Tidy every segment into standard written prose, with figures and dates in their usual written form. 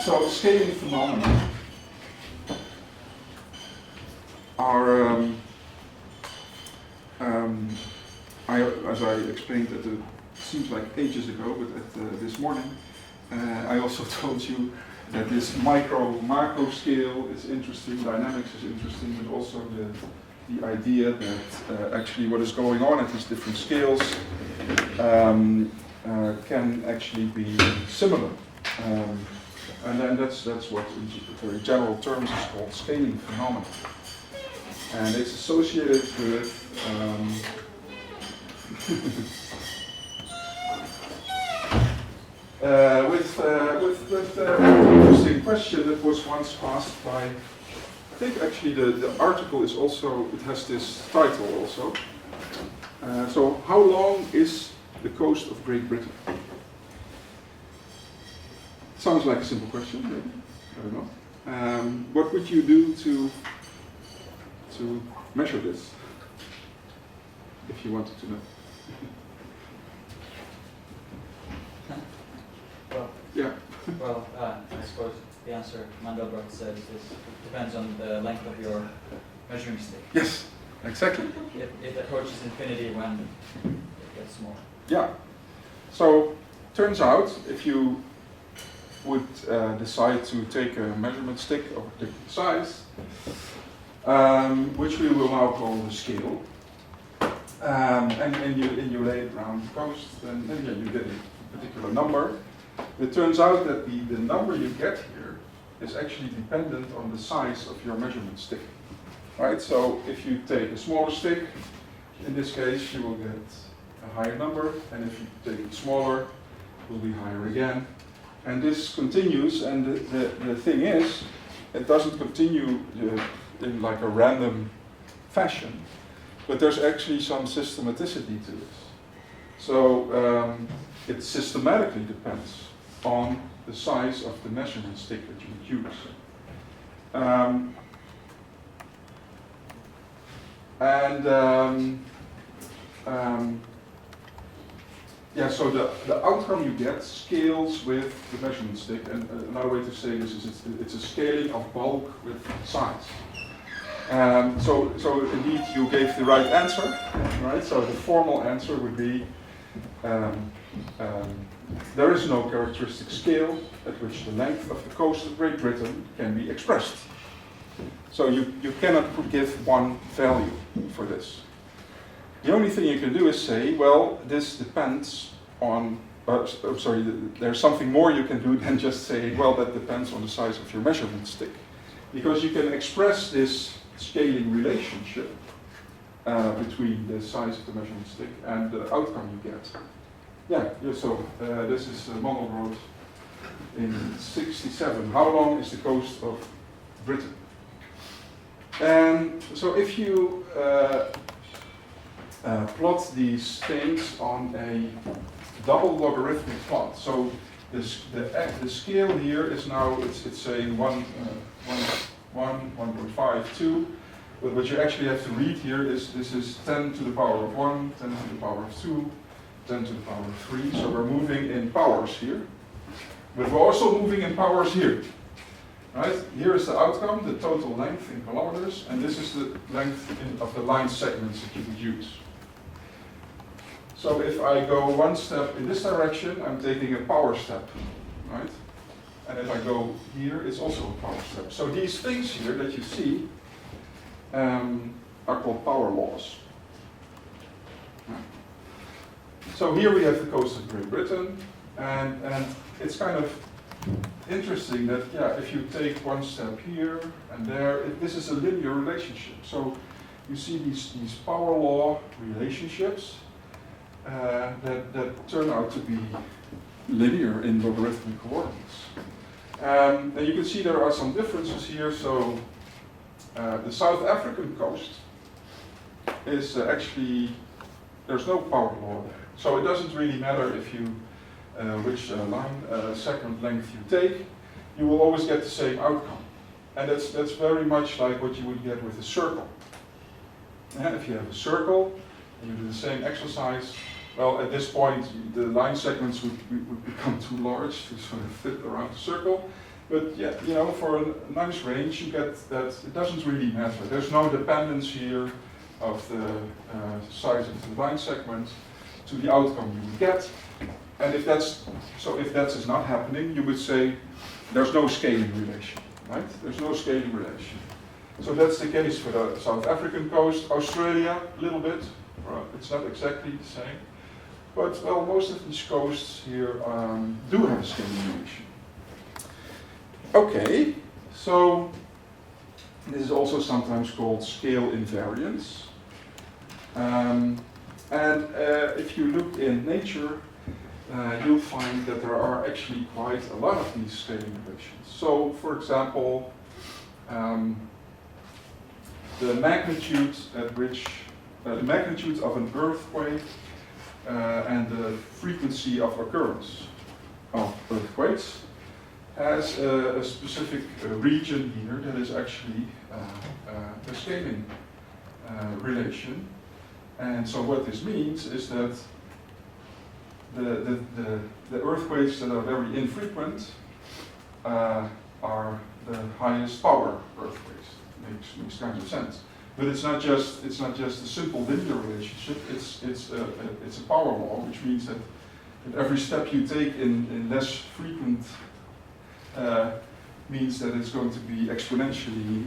So scaling phenomena are, as I explained, it seems like ages ago, but this morning, I also told you that this macro scale is interesting, dynamics is interesting, but also the idea that actually what is going on at these different scales can actually be similar. And then that's what in very general terms is called scaling phenomena. And it's associated with an interesting question that was once asked by, I think actually the article is also, it has this title also. So how long is the coast of Great Britain? Sounds like a simple question, maybe. I don't know. What would you do to measure this, if you wanted to know? Well, yeah. Well, I suppose the answer Mandelbrot says is it depends on the length of your measuring stick. Yes, exactly. It approaches infinity when it gets small. Yeah. So, turns out if you would decide to take a measurement stick of a particular size, which we will now call the scale, and you lay it around the coast, and yeah, you get a particular number. It turns out that the number you get here is actually dependent on the size of your measurement stick. Right? So if you take a smaller stick, in this case you will get a higher number, and if you take it smaller, it will be higher again. And this continues, and the thing is, it doesn't continue in like a random fashion, but there's actually some systematicity to this. So it systematically depends on the size of the measurement stick that you would use. Yeah, so the outcome you get scales with the measurement stick, and another way to say this is it's a scaling of bulk with size. So indeed you gave the right answer, right? So the formal answer would be there is no characteristic scale at which the length of the coast of Great Britain can be expressed. So you cannot give one value for this. The only thing you can do is say, well, this depends on, there's something more you can do than just say, well, that depends on the size of your measurement stick. Because you can express this scaling relationship between the size of the measurement stick and the outcome you get. Yeah, so this is Mandelbrot in 1967. How long is the coast of Britain? And so if you plot these things on a double logarithmic plot, so the scale here is now, it's saying 1, 1.5, 2, but what you actually have to read here is this is 10 to the power of 1, 10 to the power of 2, 10 to the power of 3, so we're moving in powers here, but we're also moving in powers here. Right? Here is the outcome, the total length in kilometers, and this is the length of the line segments that you would use. So if I go one step in this direction, I'm taking a power step, right? And if I go here, it's also a power step. So these things here that you see are called power laws. So here we have the coast of Great Britain, and it's kind of interesting that, yeah, if you take one step here and there, this is a linear relationship. So you see these power law relationships that turn out to be linear in logarithmic coordinates. And you can see there are some differences here. So the South African coast is actually, there's no power law there. So it doesn't really matter if you which line segment length you take, you will always get the same outcome. And that's very much like what you would get with a circle. And if you have a circle and you do the same exercise, well, at this point the line segments would become too large to sort of fit around the circle. But yeah, you know, for a nice range, you get that it doesn't really matter. There's no dependence here of the size of the line segment to the outcome you would get. And if that is not happening, you would say there's no scaling relation, right? There's no scaling relation. So that's the case for the South African coast. Australia, a little bit. Well, it's not exactly the same. But, well, most of these coasts here do have a scaling relation. Okay, so this is also sometimes called scale invariance. And if you look in nature, you'll find that there are actually quite a lot of these scaling relations. So, for example, the magnitude at which the magnitude of an earthquake and the frequency of occurrence of earthquakes has a specific region here that is actually a scaling relation. And so what this means is that the earthquakes that are very infrequent are the highest power earthquakes. Makes kind of sense. But it's not just a simple linear relationship. It's a power law, which means that every step you take in less frequent means that it's going to be exponentially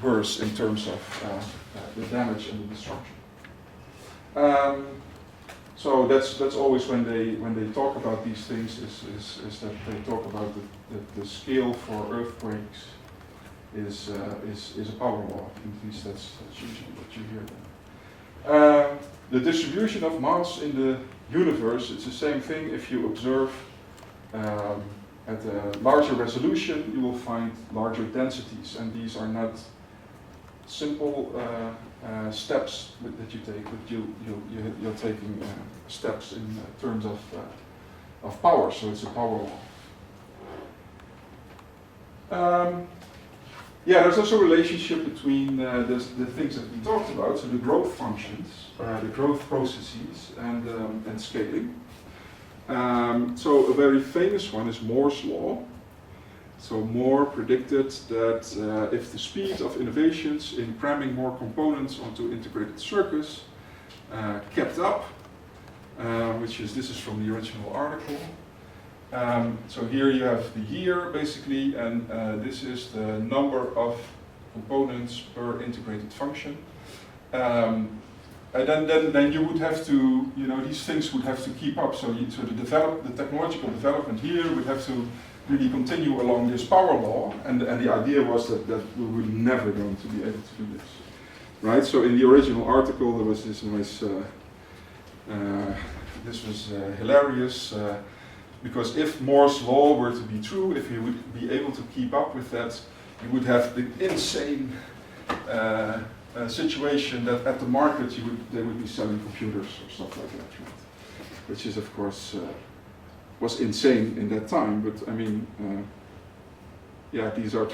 worse in terms of the damage and the destruction. So that's always when they talk about these things is that they talk about the scale for earthquakes is a power law. At least that's usually what you hear then. The distribution of mass in the universe, it's the same thing. If you observe at a larger resolution, you will find larger densities, and these are not simple steps that you take, but you're taking steps in terms of power. So it's a power law. Yeah, there's also a relationship between the things that we talked about, so the growth functions, the growth processes, and scaling. So a very famous one is Moore's law. So Moore predicted that if the speed of innovations in cramming more components onto integrated circuits kept up, this is from the original article. So here you have the year basically, and this is the number of components per integrated function. And then you would have to, these things would have to keep up. So the technological development here would have to really continue along this power law, and the idea was that we were never going to be able to do this, right? So in the original article there was this nice, this was hilarious. Because if Moore's law were to be true, if you would be able to keep up with that, you would have the insane situation that at the market they would be selling computers or stuff like that, right? Which is, of course, was insane in that time. But I mean, yeah, these are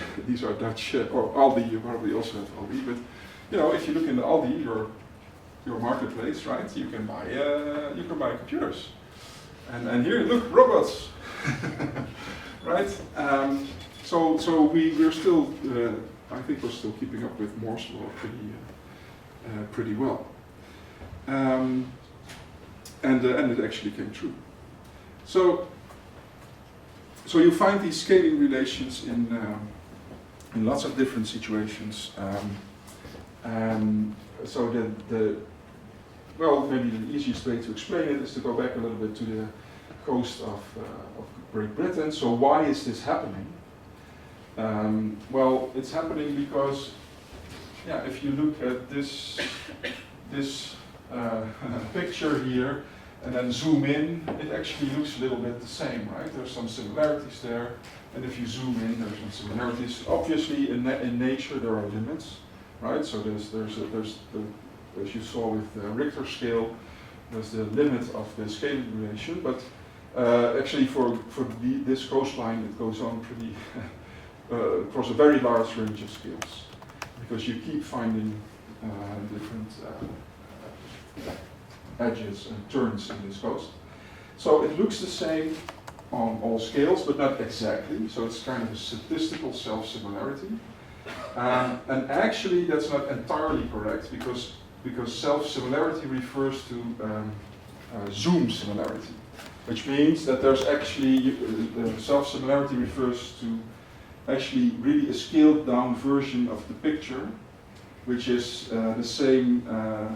Dutch or Aldi. You probably also have Aldi, but if you look in the Aldi, your marketplace, right? You can buy computers. And here, look, robots, right? So we're still, I think we're still keeping up with Moore's law pretty well, and it actually came true. So you find these scaling relations in lots of different situations. So well, maybe the easiest way to explain it is to go back a little bit to the coast of Great Britain. So why is this happening? Well, it's happening because, yeah, if you look at this picture here and then zoom in, it actually looks a little bit the same, right? There's some similarities there, and if you zoom in, there's some similarities. Obviously, in nature there are limits, right? So there's as you saw with the Richter scale, there's the limit of the scaling relation, but actually for this coastline it goes on pretty across a very large range of scales, because you keep finding different edges and turns in this coast. So it looks the same on all scales, but not exactly. So it's kind of a statistical self-similarity. And actually, that's not entirely correct because self-similarity refers to zoom similarity, which means that there's actually self-similarity refers to actually really a scaled down version of the picture, which is the same,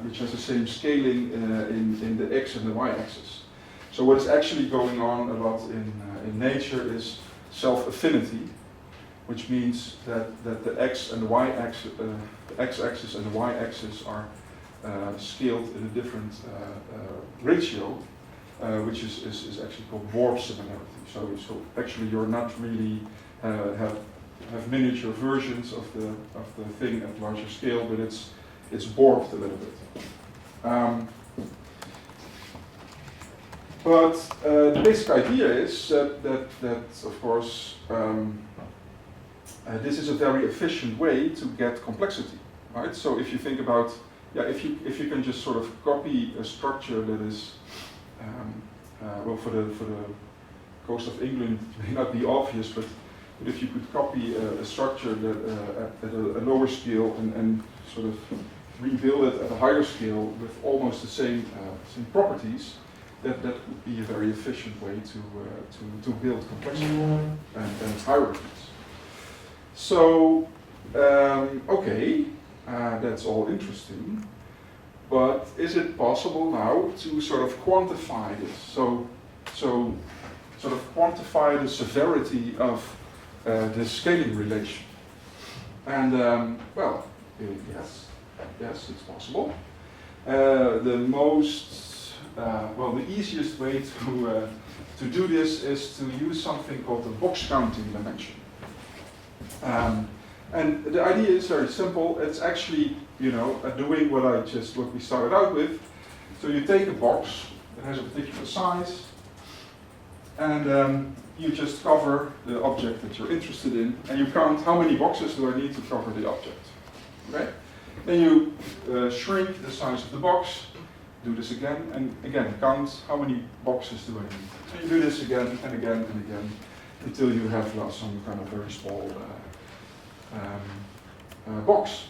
which has the same scaling in the x and the y axis. So what is actually going on a lot in nature is self-affinity, which means that the x and the y axis, the x-axis and the y-axis are scaled in a different ratio, which is actually called warp similarity. So actually you're not really have miniature versions of the thing at larger scale, but it's warped a little bit. But the basic idea is that of course this is a very efficient way to get complexity, right? So if you think about, if you can just sort of copy a structure that is, well, for the coast of England, it may not be obvious, but if you could copy a structure that at a lower scale and sort of rebuild it at a higher scale with almost the same properties, that would be a very efficient way to build complexity and hierarchies. So, okay, that's all interesting, but is it possible now to sort of quantify this? So sort of quantify the severity of this scaling relation. And well, yes, it's possible. The easiest way to do this is to use something called the box counting dimension. And the idea is very simple. It's actually, doing what we started out with. So you take a box that has a particular size, and you just cover the object that you're interested in, and you count how many boxes do I need to cover the object. Okay? Then you shrink the size of the box, do this again, and again count how many boxes do I need. So you do this again and again and again until you have some kind of very small box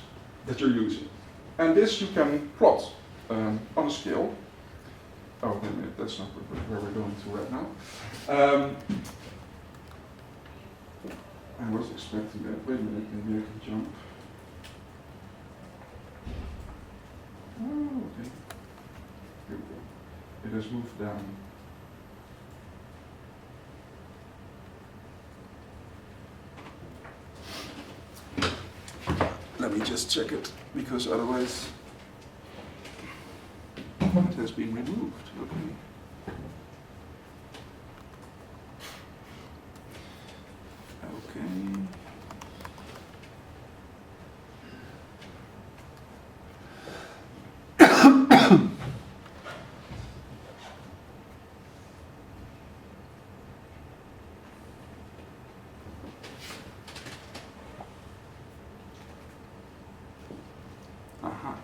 that you're using. And this you can plot on a scale. Oh, wait a minute, that's not where we're going to right now. I was expecting that. Wait a minute, maybe I can jump. Oh, okay. Here we go. It has moved down. Let me just check it, because otherwise it has been removed. Okay. Okay. Aha.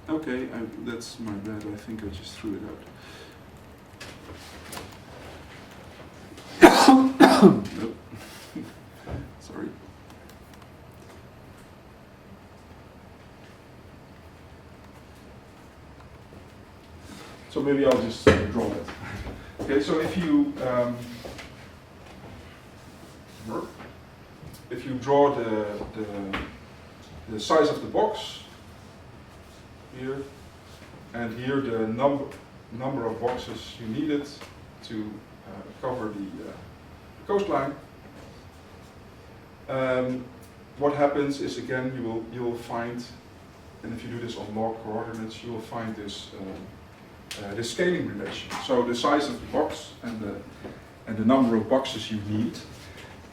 Okay, that's my bad. I think I just threw it out. Nope. Sorry. So maybe I'll just draw that. Okay, so if you draw the size of the box here, and here the number of boxes you needed to cover the coastline. What happens is, again, you will find, and if you do this on log coordinates, you will find this this scaling relation. So the size of the box and the number of boxes you need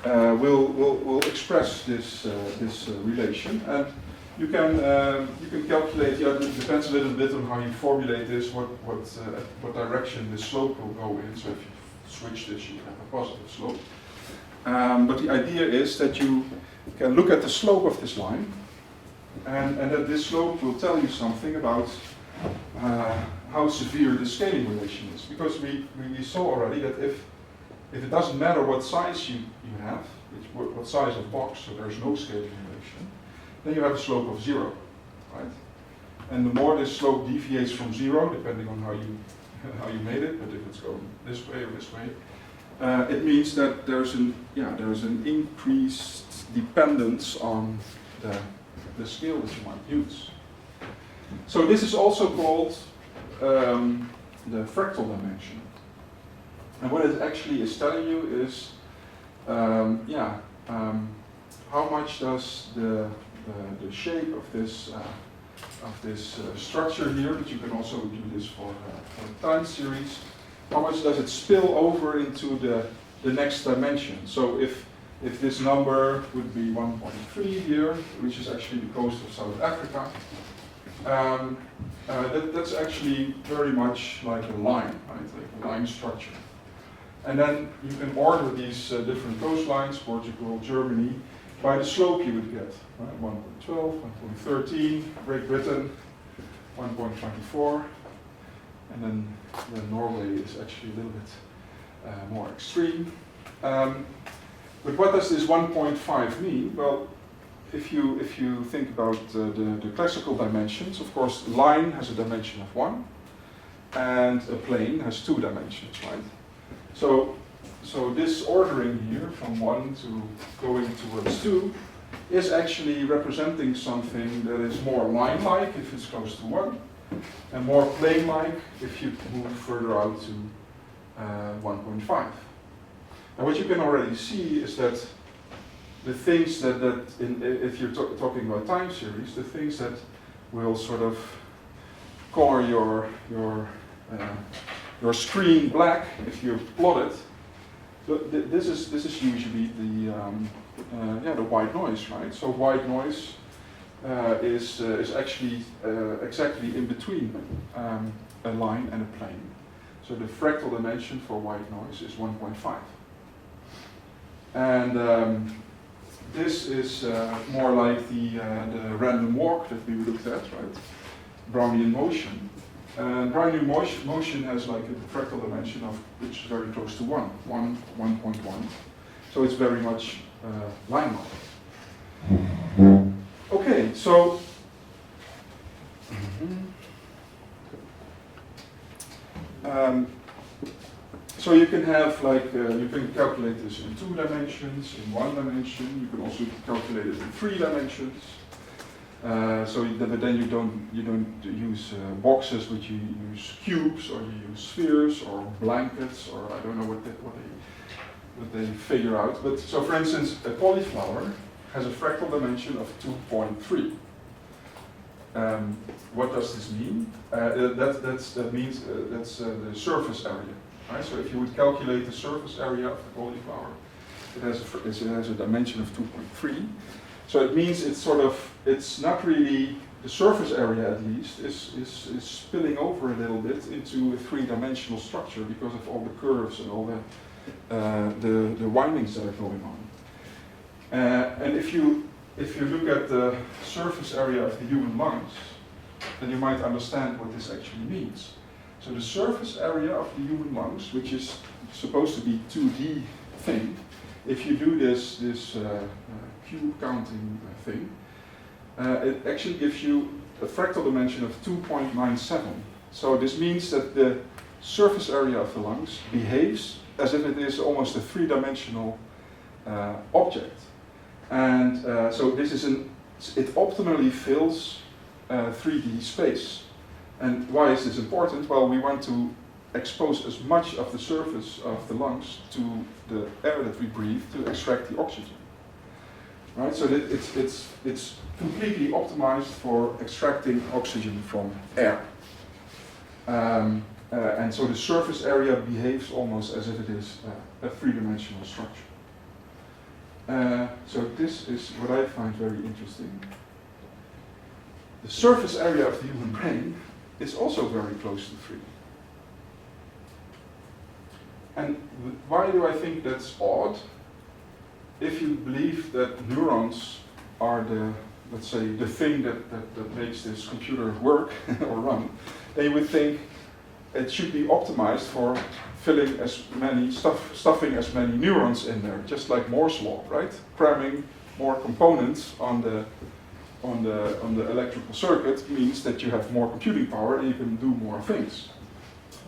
will express this relation. And you can calculate. Yeah, it depends a little bit on how you formulate this. What direction the slope will go in. So if you switch this, you have a positive slope. But the idea is that you can look at the slope of this line, and that this slope will tell you something about how severe the scaling relation is. Because we saw already that if it doesn't matter what size you have, what size of box, so there's no scaling relation, then you have a slope of 0, right? And the more this slope deviates from 0, depending on how you made it, but if it's going this way or this way, it means that there's an increased dependence on the scale that you might use. So this is also called the fractal dimension. And what it actually is telling you is, how much does the shape of this structure here, but you can also do this for time series, how much does it spill over into the next dimension? So if this number would be 1.3 here, which is actually the coast of South Africa, that's actually very much like a line, right? Like a line structure. And then you can order these different coastlines, Portugal, Germany, by the slope you would get. Right? 1.12, 1.13, Great Britain, 1.24, and then Norway is actually a little bit more extreme. But what does this 1.5 mean? Well, if you think about the classical dimensions, of course, line has a dimension of 1, and a plane has 2 dimensions, right? So this ordering here from 1 to going towards 2 is actually representing something that is more line-like if it's close to 1, and more plane-like if you move further out to 1.5. And what you can already see is that the things if you're talking about time series, the things that will sort of color your screen black if you plot it. So this is usually the white noise, right? So white noise is actually exactly in between a line and a plane. So the fractal dimension for white noise is 1.5. And this is more like the random walk that we looked at, right? Brownian motion. And Brownian motion has like a fractal dimension of which is very close to 1.1. So it's very much line-like. Okay, so so you can have you can calculate this in 2 dimensions, in 1 dimension. You can also calculate it in 3 dimensions. But then you don't use boxes, but you use cubes, or you use spheres, or blankets, or I don't know what they figure out. But so, for instance, a cauliflower has a fractal dimension of 2.3. What does this mean? That means that's the surface area. Right? So if you would calculate the surface area of the cauliflower, it has a dimension of 2.3. So it means it's not really, the surface area at least, is spilling over a little bit into a 3-dimensional structure because of all the curves and all the windings that are going on. And if you look at the surface area of the human lungs, then you might understand what this actually means. So the surface area of the human lungs, which is supposed to be 2D thing, if you do this cube counting thing, it actually gives you a fractal dimension of 2.97. So this means that the surface area of the lungs behaves as if it is almost a 3-dimensional object. And so it optimally fills 3D space. And why is this important? Well, we want to expose as much of the surface of the lungs to the air that we breathe to extract the oxygen. Right? So that it's completely optimized for extracting oxygen from air. And so the surface area behaves almost as if it is a 3-dimensional structure. So this is what I find very interesting. The surface area of the human brain is also very close to 3. And why do I think that's odd? if you believe that neurons are the, let's say, the thing that makes this computer work or run, then you would think it should be optimized for filling as many, stuffing as many neurons in there, just like Moore's law, right? Cramming more components on the electrical circuit means that you have more computing power and you can do more things.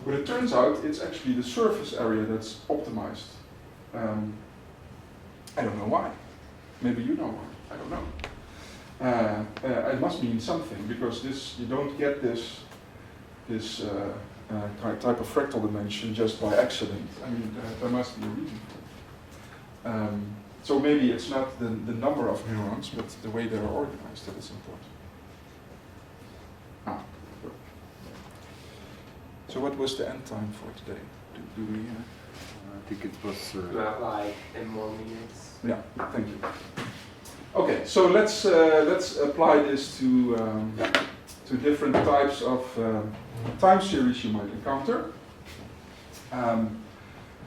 But it turns out it's actually the surface area that's optimized. I don't know why. Maybe you know why. I don't know. It must mean something, because you don't get this type of fractal dimension just by accident. I mean, there must be a reason for it. So maybe it's not the number of neurons, but the way they're organized that is important. So what was the end time for today? Do we? I think it was like 10 more minutes. Yeah, thank you. Okay, so let's apply this to different types of time series you might encounter.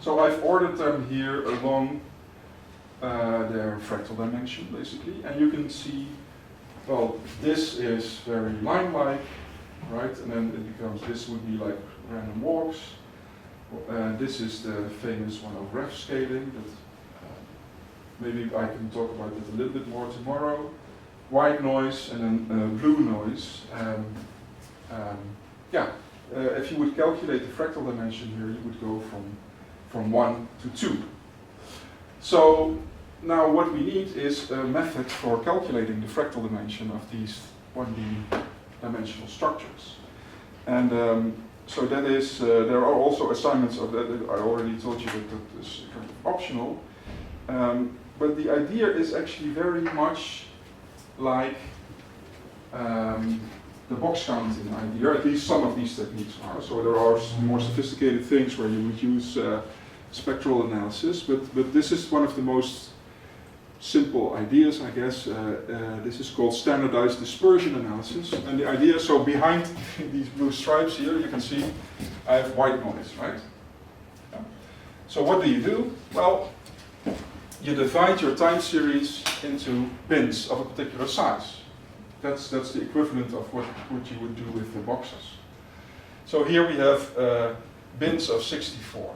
So I've ordered them here along their fractal dimension, basically, and you can see, well, this is very line-like, right? And then it becomes, this would be like random walks. This is the famous one of ref scaling, that maybe I can talk about it a little bit more tomorrow. White noise and then blue noise. If you would calculate the fractal dimension here, you would go from 1 to 2. So now what we need is a method for calculating the fractal dimension of these 1D dimensional structures. And so that is, there are also assignments of that. I already told you that is kind of optional. But the idea is actually very much like the box counting idea, at least some of these techniques are. So there are more sophisticated things where you would use spectral analysis, but this is one of the most simple ideas, I guess. This is called standardized dispersion analysis. And the idea, so behind these blue stripes here, you can see I have white noise, right? Yeah. So what do? Well, you divide your time series into bins of a particular size. That's the equivalent of what you would do with the boxes. So here we have bins of 64.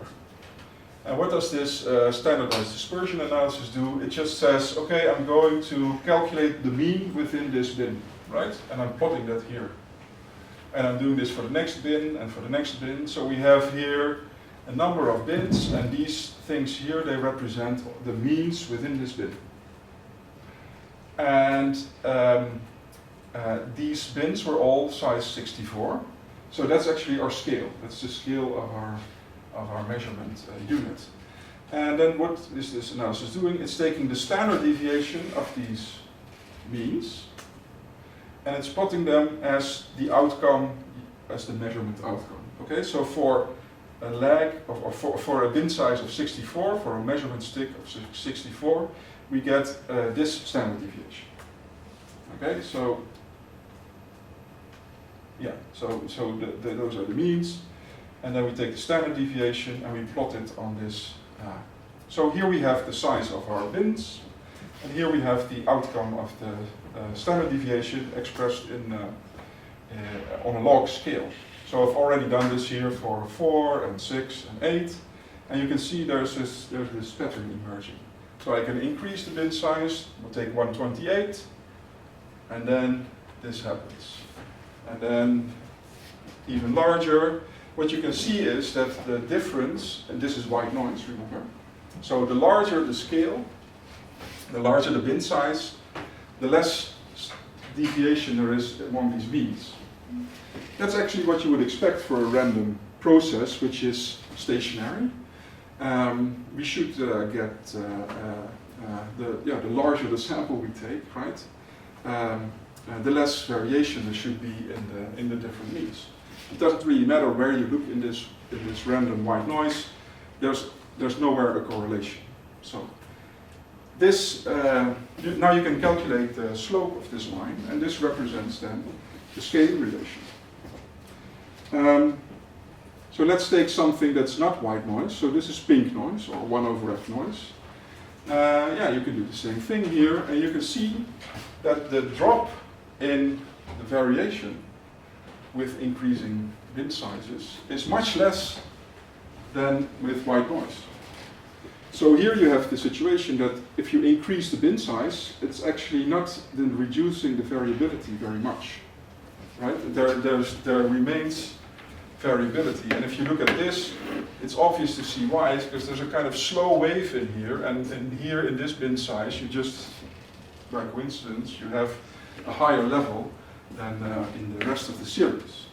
And what does this standardized dispersion analysis do? It just says, okay, I'm going to calculate the mean within this bin, right? And I'm plotting that here. And I'm doing this for the next bin and for the next bin. So we have here a number of bins, and these things here, they represent the means within this bin. And these bins were all size 64. So that's actually our scale. That's the scale of our measurement unit. And then what is this analysis doing? It's taking the standard deviation of these means, and it's plotting them as the outcome, as the measurement outcome. Okay, so for a lag, for a bin size of 64, for a measurement stick of 64, we get this standard deviation. Okay, so yeah, so those are the means, and then we take the standard deviation and we plot it on this. So here we have the size of our bins, and here we have the outcome of the standard deviation expressed on a log scale. So I've already done this here for 4 and 6 and 8, and you can see there's this pattern emerging. So I can increase the bin size, we'll take 128, and then this happens. And then even larger, what you can see is that the difference, and this is white noise, remember? So the larger the scale, the larger the bin size, the less deviation there is among these means. That's actually what you would expect for a random process, which is stationary. We should get the larger the sample we take, right? The less variation there should be in the different means. It doesn't really matter where you look in this random white noise. There's nowhere a correlation. So this now you can calculate the slope of this line, and this represents then the scaling relation. So let's take something that's not white noise. So this is pink noise, or 1/f noise. yeah, you can do the same thing here, and you can see that the drop in the variation with increasing bin sizes is much less than with white noise. So here you have the situation that if you increase the bin size, it's actually not then reducing the variability very much, right? There remains variability, and if you look at this, it's obvious to see why. It's because there's a kind of slow wave in here, and here in this bin size, you just, by coincidence, you have a higher level than in the rest of the series.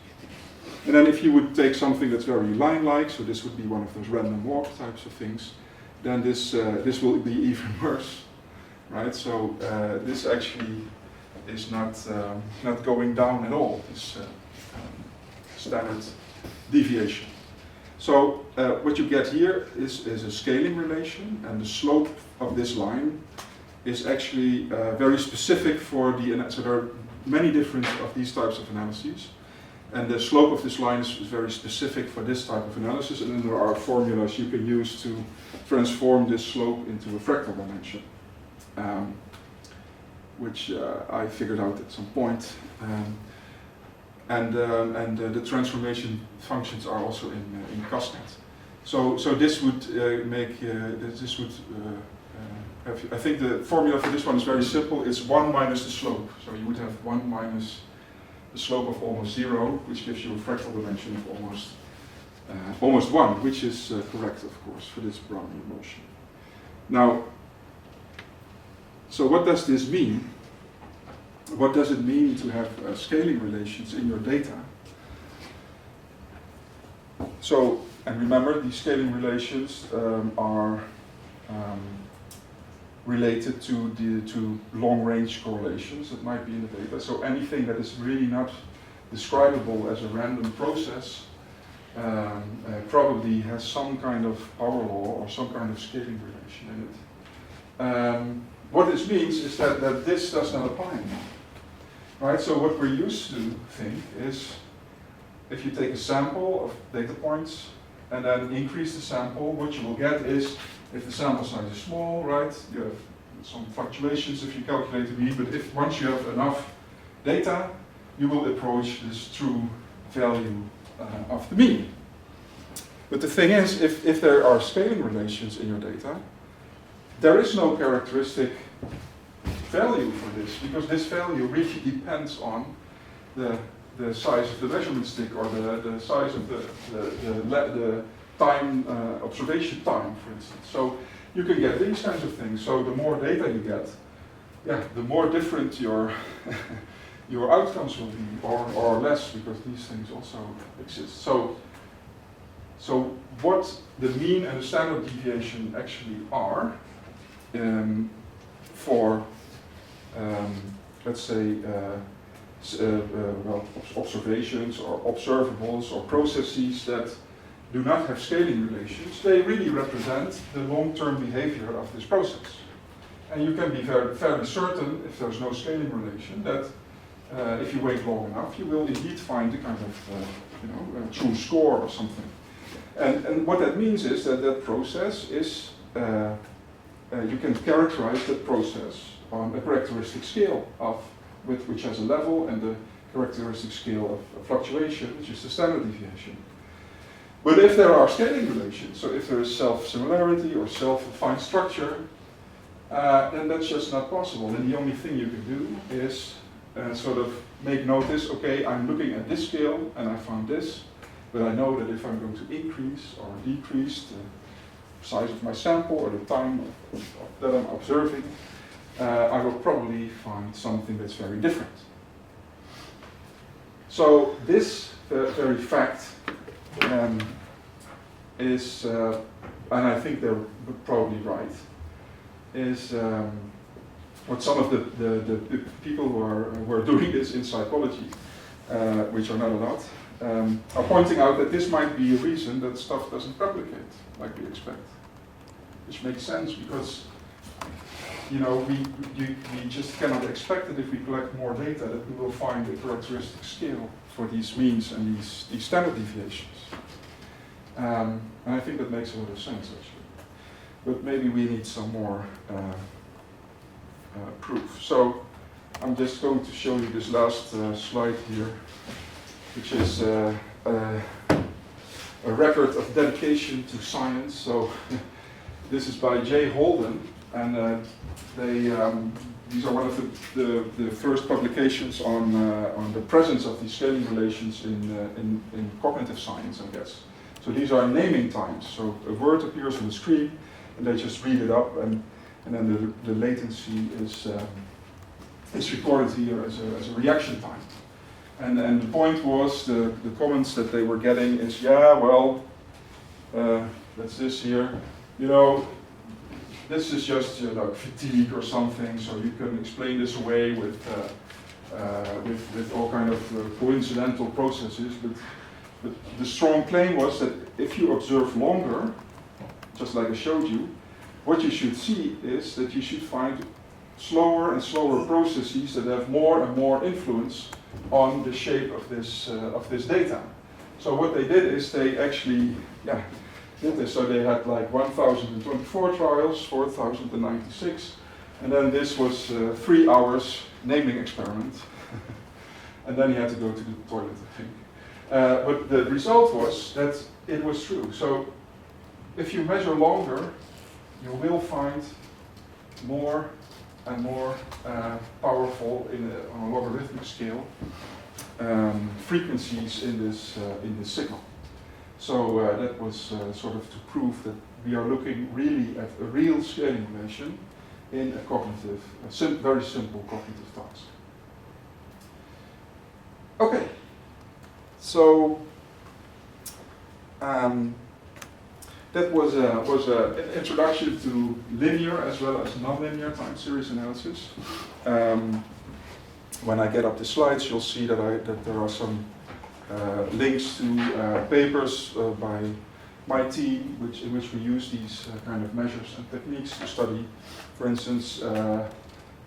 And then if you would take something that's very line-like, so this would be one of those random walk types of things, then this will be even worse, right? So this actually is not going down at all, this standard deviation. So what you get here is a scaling relation, and the slope of this line is actually very specific for the, so there are many different of these types of analyses. And the slope of this line is very specific for this type of analysis, and then there are formulas you can use to transform this slope into a fractal dimension, which I figured out at some point. And the transformation functions are also in Castnet. So this would I think the formula for this one is very simple. It's 1 minus the slope. So you would have 1 minus the slope of almost 0, which gives you a fractal dimension of almost 1, which is correct, of course, for this Brownian motion. Now, so what does this mean? What does it mean to have scaling relations in your data? So, and remember, these scaling relations are related to long-range correlations that might be in the data. So anything that is really not describable as a random process probably has some kind of power law or some kind of scaling relation in it. What this means is that this does not apply anymore. Right? So what we're used to think is if you take a sample of data points and then increase the sample, what you will get is, if the sample size is small, right, you have some fluctuations if you calculate the mean, but if once you have enough data, you will approach this true value of the mean. But the thing is, if there are scaling relations in your data, there is no characteristic value for this, because this value really depends on the size of the measurement stick or the size of the time, observation time, for instance. So you can get these kinds of things. So the more data you get, yeah, the more different your your outcomes will be, or less, because these things also exist. So what the mean and the standard deviation actually are for, let's say, well, observations or observables or processes that do not have scaling relations, they really represent the long-term behavior of this process. And you can be fairly certain, if there's no scaling relation, that if you wait long enough, you will indeed find a kind of true score or something. And what that means is that that process is, you can characterize that process on a characteristic scale which has a level, and the characteristic scale of fluctuation, which is the standard deviation. But if there are scaling relations, so if there is self-similarity or self-defined structure, then that's just not possible. And the only thing you can do is sort of make notice, okay, I'm looking at this scale and I found this, but I know that if I'm going to increase or decrease the size of my sample or the time that I'm observing, I will probably find something that's very different. So this very fact is, and I think they're probably right, is what some of the people who are doing this in psychology, which are not a lot, are pointing out that this might be a reason that stuff doesn't replicate like we expect. Which makes sense, because we just cannot expect that if we collect more data that we will find a characteristic scale for these means and these standard deviations. And I think that makes a lot of sense, actually. but maybe we need some more proof. So I'm just going to show you this last slide here, which is a record of dedication to science. So this is by J. Holden, and these are one of the first publications on the presence of these scaling relations in cognitive science, I guess. So these are naming times. So a word appears on the screen, and they just read it up, and then the latency is recorded here as a reaction time. And the point was, the comments that they were getting is, yeah, well, that's this here, you know, this is just like fatigue or something, so you can explain this away with all kind of coincidental processes. But the strong claim was that if you observe longer, just like I showed you, what you should see is that you should find slower and slower processes that have more and more influence on the shape of this data. So what they did is they actually did this. So they had like 1,024 trials, 4,096, and then this was 3 hours naming experiment. And then he had to go to the toilet, I think. But the result was that it was true. So if you measure longer, you will find more and more powerful on a logarithmic scale frequencies in this signal. So that was sort of to prove that we are looking really at a real scaling relation in a cognitive, very simple cognitive task. Okay, so that was an introduction to linear as well as nonlinear time series analysis. When I get up the slides, you'll see that there are some links to papers by my team, in which we use these kind of measures and techniques to study, for instance,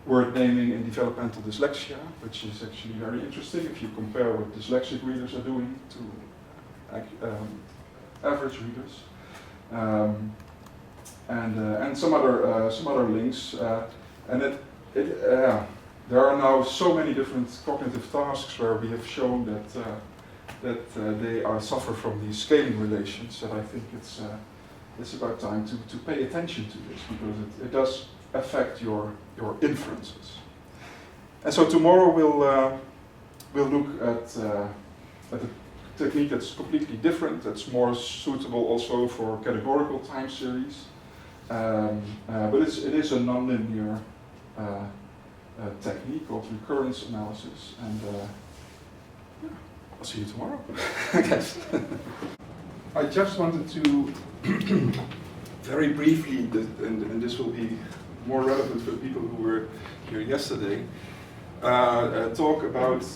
word naming in developmental dyslexia, which is actually very interesting if you compare what dyslexic readers are doing to average readers. And some other links, and there are now so many different cognitive tasks where we have shown that they suffer from these scaling relations. That I think it's about time to pay attention to this, because it does affect your inferences. And so tomorrow we'll look at a technique that's completely different, that's more suitable also for categorical time series, but it is a nonlinear technique called recurrence analysis, and I'll see you tomorrow, I guess. I just wanted to very briefly, and this will be more relevant for people who were here yesterday, talk about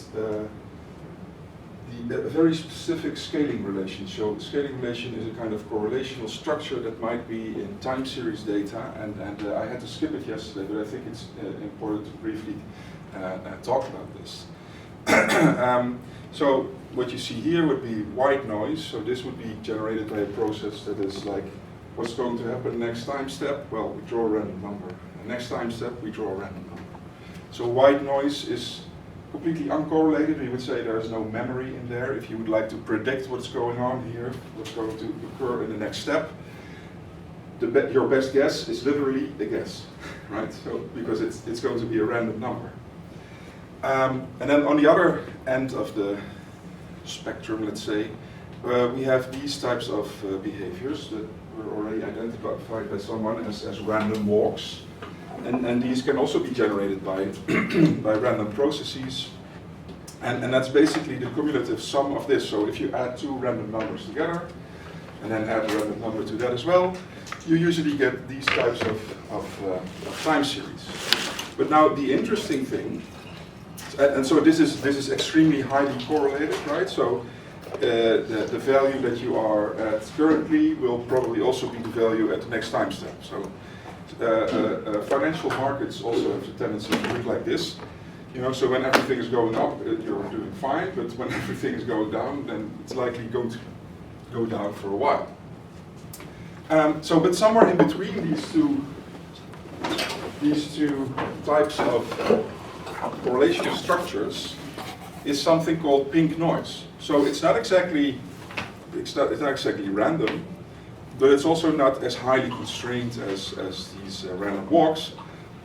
the very specific scaling relation. So the scaling relation is a kind of correlational structure that might be in time series data, and I had to skip it yesterday, but I think it's important to briefly talk about this. So what you see here would be white noise. So this would be generated by a process that is like, what's going to happen next time step? Well, we draw a random number. The next time step, we draw a random number. So white noise is completely uncorrelated. We would say there is no memory in there. If you would like to predict what's going on here, what's going to occur in the next step, your best guess is literally a guess, right? So because it's going to be a random number. And then on the other end of the spectrum, let's say, we have these types of behaviors that were already identified by someone as random walks. And these can also be generated by random processes. And that's basically the cumulative sum of this. So if you add two random numbers together, and then add a random number to that as well, you usually get these types of time series. But now the interesting thing, and so this is extremely highly correlated, right? So the value that you are at currently will probably also be the value at the next time step. So financial markets also have the tendency to look like this. You know, so when everything is going up, you're doing fine, but when everything is going down, then it's likely going to go down for a while. But somewhere in between these two types of correlational structures is something called pink noise. So it's not exactly random, but it's also not as highly constrained as these random walks.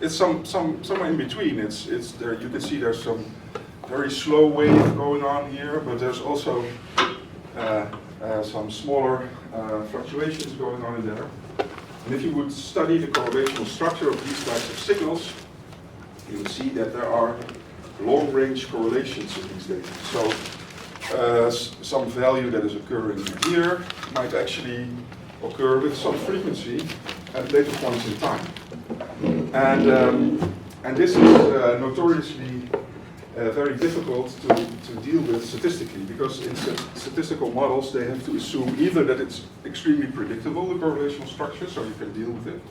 It's somewhere in between. It's there. You can see there's some very slow wave going on here, but there's also some smaller fluctuations going on in there. And if you would study the correlational structure of these types of signals, you would see that there are long-range correlations in these data. So some value that is occurring here might actually occur with some frequency at later points in time. And this is notoriously very difficult to deal with statistically, because in statistical models they have to assume either that it's extremely predictable, the correlational structure, so you can deal with it,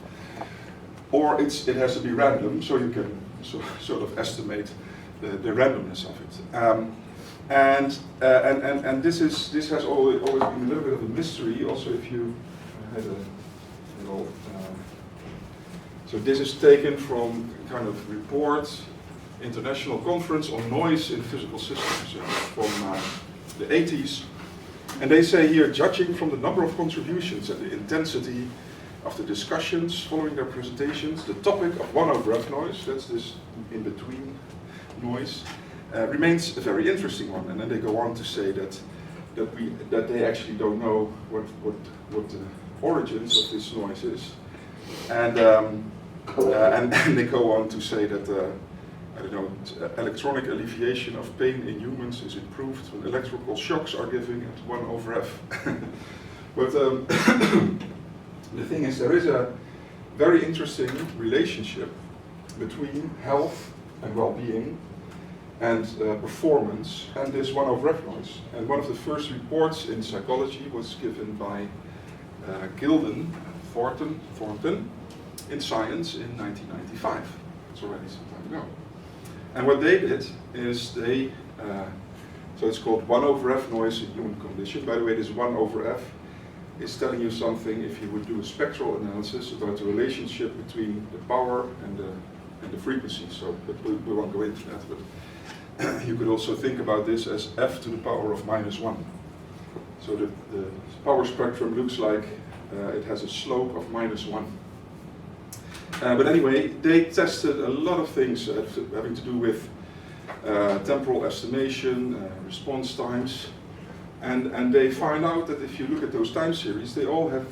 or it has to be random, so you can sort of estimate the randomness of it. And this has always been a little bit of a mystery. Also, if you had a little, so this is taken from kind of report, International Conference on Noise in Physical Systems from the 80s, and they say here, judging from the number of contributions and the intensity of the discussions following their presentations, the topic of 1/f noise, that's this in-between noise, remains a very interesting one. And then they go on to say that they actually don't know what the origins of this noise is, and they go on to say that I don't know, electronic alleviation of pain in humans is improved when electrical shocks are given at 1/f. But the thing is, there is a very interesting relationship between health and well-being and performance and this 1/f noise. And one of the first reports in psychology was given by Gilden Thornton in Science in 1995. It's already some time ago. And what they did is so it's called 1/f noise in human condition. By the way, this 1/f is telling you something if you would do a spectral analysis about the relationship between the power and the frequency. So, but we won't go into that. But you could also think about this as f to the power of -1. So the power spectrum looks like it has a slope of -1. But anyway, they tested a lot of things having to do with temporal estimation, response times, and they find out that if you look at those time series, they are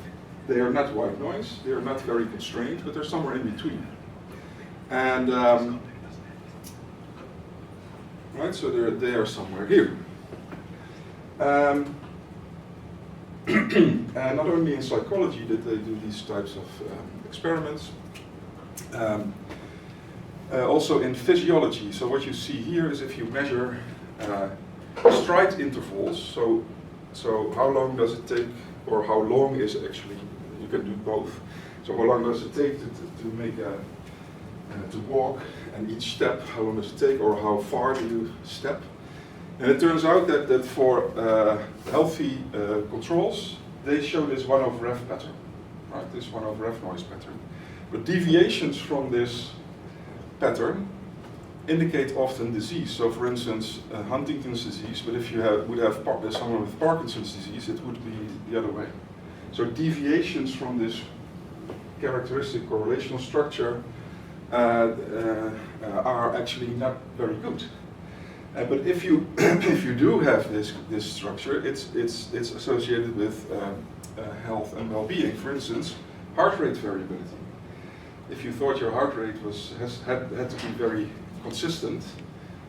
not white noise, they are not very constrained, but they're somewhere in between. And right, so they are somewhere here. And not only in psychology did they do these types of experiments, also in physiology. So what you see here is if you measure stride intervals, so how long does it take, or how long is it actually, you can do both. So how long does it take to make to walk, and each step, how long does it take, or how far do you step? And it turns out that for healthy controls, they show this 1/f pattern, right? This 1/f noise pattern. But deviations from this pattern indicate often disease. So for instance, Huntington's disease, but if you would have someone with Parkinson's disease, it would be the other way. So deviations from this characteristic correlational structure are actually not very good. But if you do have this structure, it's associated with health and well-being. For instance, heart rate variability. If you thought your heart rate had to be very consistent,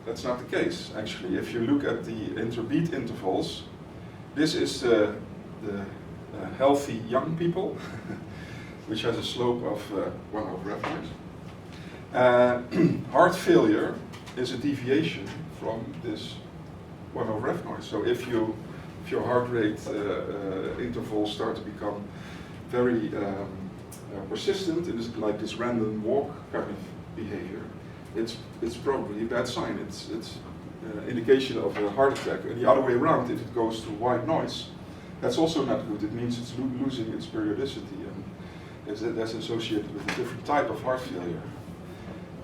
that's not the case. Actually, if you look at the interbeat intervals, this is the healthy young people, which has a slope of 1/f noise. Heart failure is a deviation from this 1/f noise. So if your heart rate intervals start to become very persistent, it is like this random walk kind of behavior, it's probably a bad sign. It's indication of a heart attack. And the other way around, if it goes to white noise, That's also not good. It means it's losing its periodicity, and that's associated with a different type of heart failure.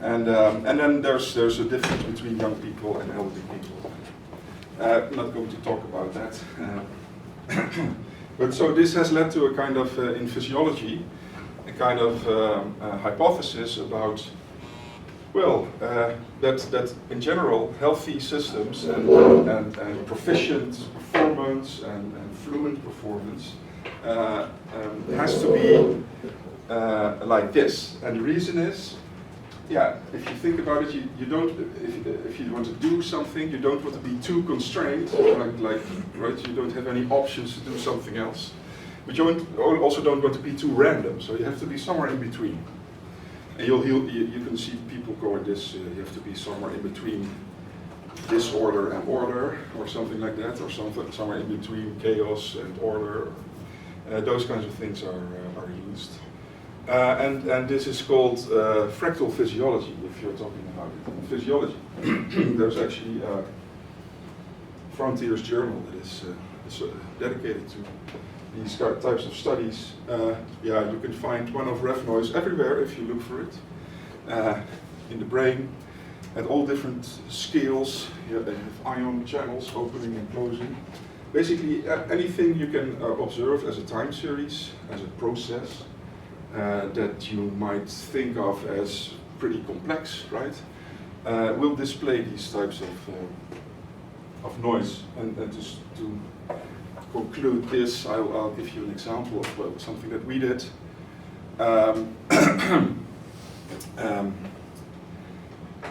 And then there's a difference between young people and elderly people. I'm not going to talk about that. But so this has led to a kind of, in physiology, a kind of hypothesis about, well, that in general, healthy systems and proficient performance and fluent performance has to be like this. And the reason is, yeah, if you think about it, you don't. If you want to do something, you don't want to be too constrained, like right. You don't have any options to do something else, but you also don't want to be too random. So you have to be somewhere in between. And you can see people going this. You have to be somewhere in between disorder and order, or something like that, or somewhere in between chaos and order. Those kinds of things are used. And this is called fractal physiology, if you're talking about it. In physiology, there's actually a Frontiers journal that is dedicated to these types of studies. Yeah, you can find one-off-ref noise everywhere if you look for it. In the brain, at all different scales. They have ion channels opening and closing. Basically, anything you can observe as a time series, as a process, that you might think of as pretty complex, right? Will display these types of noise. And just to conclude this, I'll give you an example of something that we did.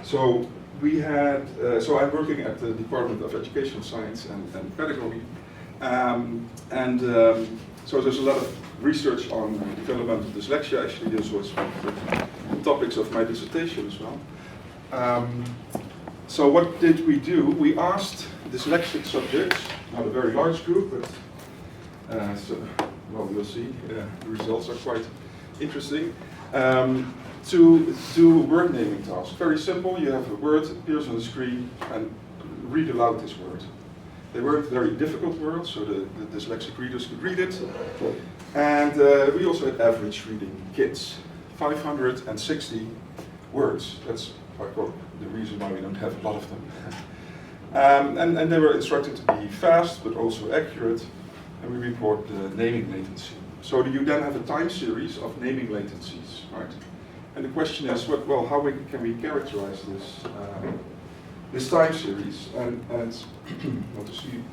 So we had, so I'm working at the Department of Educational Science and Pedagogy, so there's a lot of research on developmental dyslexia. Actually, this was one of the topics of my dissertation as well. So what did we do? We asked dyslexic subjects, not a very large group, but well, you'll see, the results are quite interesting, to do word naming tasks. Very simple, you have a word, appears on the screen, and read aloud this word. They weren't very difficult words, so the dyslexic readers could read it. And we also had average reading kids, 560 words. That's the reason why we don't have a lot of them. And they were instructed to be fast, but also accurate, and we report the naming latency. So you then have a time series of naming latencies, right? And the question is, well, how can we characterize this time series? And want to see,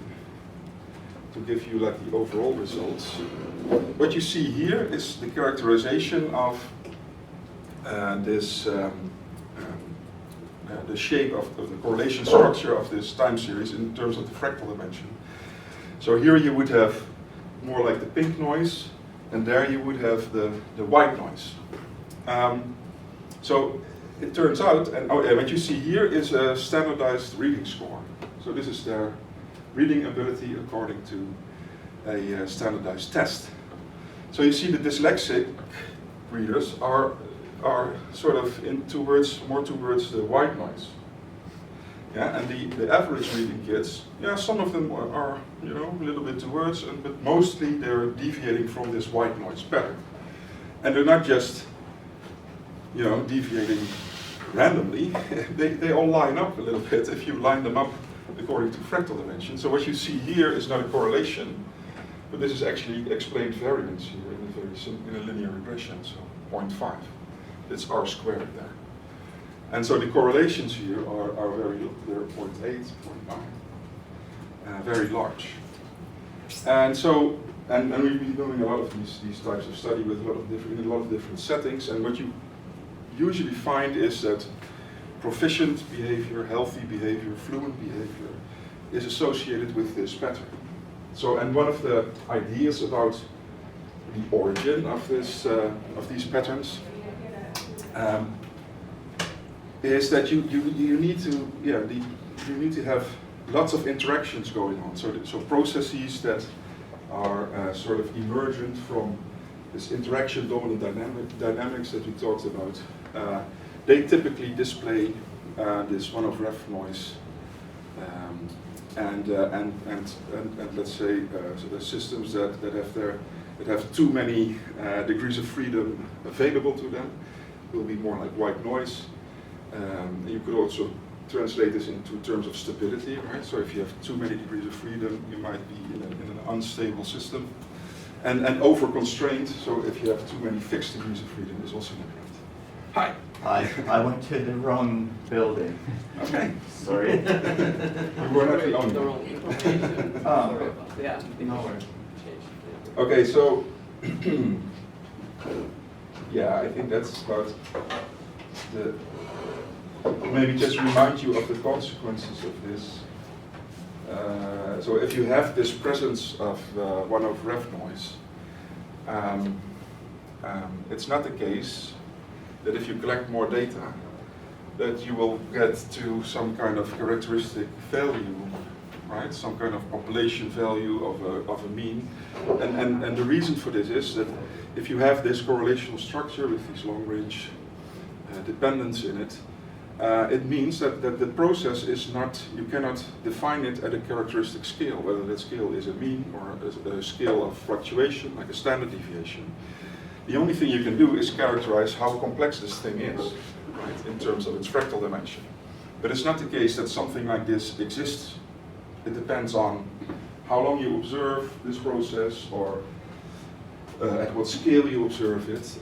to give you like the overall results. What you see here is the characterization of the shape of the correlation structure of this time series in terms of the fractal dimension. So here you would have more like the pink noise, and there you would have the white noise. So it turns out, and what you see here is a standardized reading score. So this is their reading ability according to a standardized test. So you see the dyslexic readers are sort of more towards the white noise. Yeah, and the average reading kids, yeah, some of them are a little bit towards, but mostly they're deviating from this white noise pattern. And they're not just deviating randomly, they all line up a little bit if you line them up according to fractal dimension. So what you see here is not a correlation, but this is actually explained variance here in a linear regression, so 0.5. It's R squared there. And so the correlations here are very, they're 0.8, 0.9, very large. And so, and we've been doing a lot of these types of study with in a lot of different settings, and what you usually find is that proficient behavior, healthy behavior, fluent behavior is associated with this pattern. So, and one of the ideas about the origin of these patterns is that you need to have lots of interactions going on. So processes that are sort of emergent from this interaction dominant dynamics that we talked about. They typically display this one-off-ref noise and let's say systems that have too many degrees of freedom available to them will be more like white noise. You could also translate this into terms of stability, right? So if you have too many degrees of freedom, you might be in an unstable system. And over-constrained, so if you have too many fixed degrees of freedom, is also not right. Hi. Hi, I went to the wrong building. Okay. Sorry. You were not the only one. Oh, Yeah. no worries. Okay, so yeah, I think that's about the. Maybe just remind you of the consequences of this. So if you have this presence of one-over ref noise, it's not the case that if you collect more data, that you will get to some kind of characteristic value, right? Some kind of population value of a mean. And the reason for this is that if you have this correlational structure with these long-range dependence in it, it means that the process is not, you cannot define it at a characteristic scale, whether that scale is a mean or a scale of fluctuation, like a standard deviation. The only thing you can do is characterize how complex this thing is, right, in terms of its fractal dimension. But it's not the case that something like this exists. It depends on how long you observe this process or at what scale you observe it,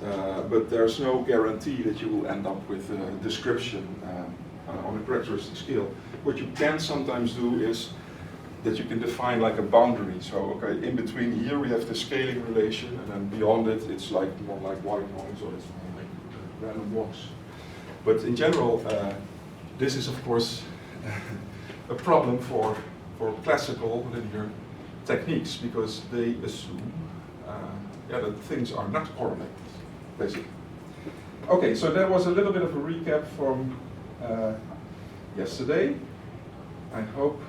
but there's no guarantee that you will end up with a description on a characteristic scale. What you can sometimes do is that you can define like a boundary. So, okay, in between here we have the scaling relation, and then beyond it, it's like more like white noise, or it's more like random walks. But in general, this is of course a problem for classical linear techniques, because they assume that things are not correlated, basically. Okay, so that was a little bit of a recap from yesterday. I hope